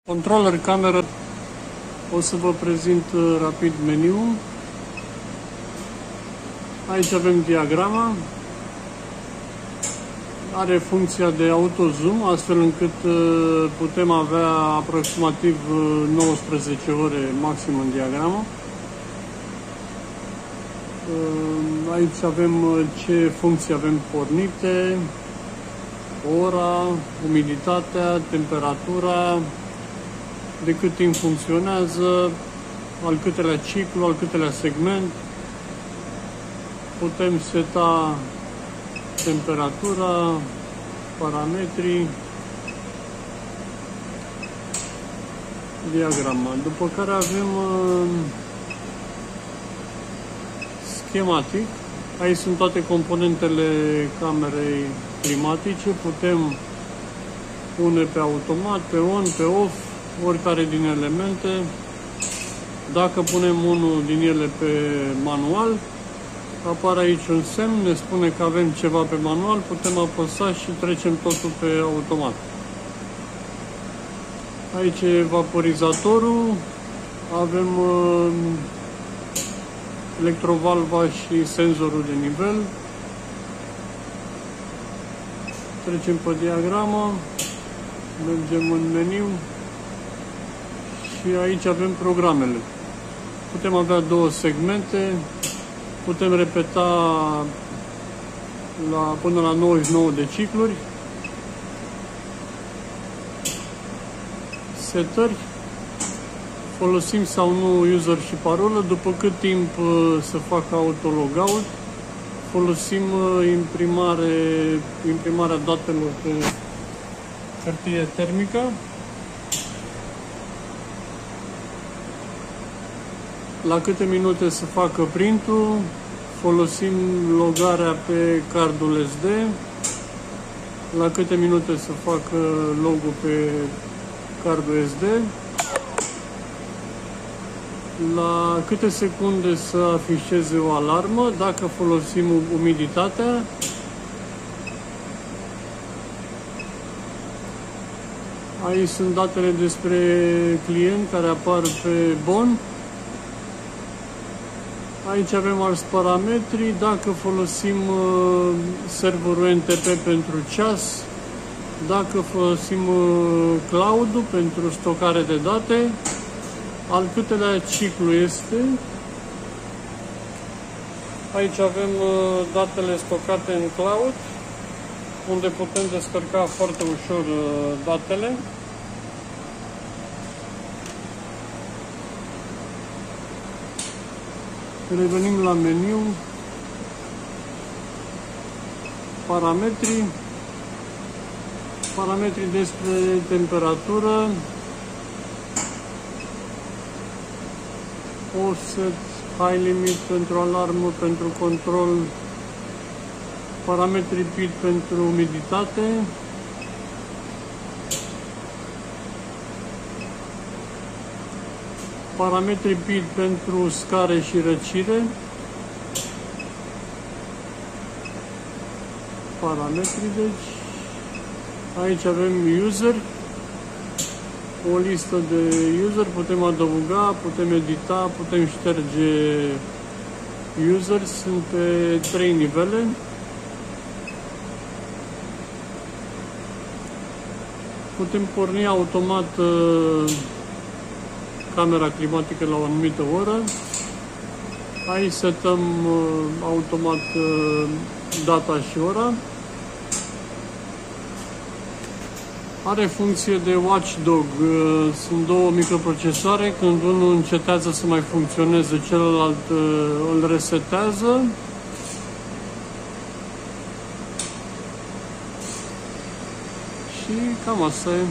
Controller cameră, o să vă prezint rapid meniul. Aici avem diagrama, are funcția de auto-zoom, astfel încât putem avea aproximativ 19 ore maxim în diagramă. Aici avem ce funcții avem pornite, ora, umiditatea, temperatura, de cât timp funcționează, al câtelea ciclu, al câtelea segment. Putem seta temperatura, parametrii, diagrama. După care avem schematic. Aici sunt toate componentele camerei climatice. Putem pune pe automat, pe on, pe off, oricare din elemente. Dacă punem unul din ele pe manual, apare aici un semn, ne spune că avem ceva pe manual, putem apăsa și trecem totul pe automat. Aici e vaporizatorul, avem electrovalva și senzorul de nivel. Trecem pe diagramă, mergem în meniu și aici avem programele. Putem avea două segmente, putem repeta până la 99 de cicluri. Setări, folosim sau nu user și parolă, după cât timp să facă auto-logout. Folosim imprimarea datelor pe hârtie termică. La câte minute să facă printul, folosim logarea pe cardul SD. La câte minute să facă logul pe cardul SD. La câte secunde să afișeze o alarmă, dacă folosim umiditatea. Aici sunt datele despre client care apar pe bon. Aici avem alți parametri, dacă folosim serverul NTP pentru ceas, dacă folosim cloud-ul pentru stocare de date, al câtelea ciclu este. Aici avem datele stocate în cloud, unde putem descărca foarte ușor datele. Revenim la meniu, parametrii despre temperatură, offset, high limit pentru alarmă, pentru control, parametrii PID pentru umiditate, parametrii PID pentru scare și răcire, parametrii, deci aici avem user, o listă de user, putem adăuga, putem edita, putem șterge user, sunt pe 3 nivele. Putem porni automat camera climatică la o anumită oră. Aici setăm automat data și ora. Are funcție de watchdog. Sunt două microprocesoare. Când unul încetează să mai funcționeze, celălalt îl resetează. Și cam asta e.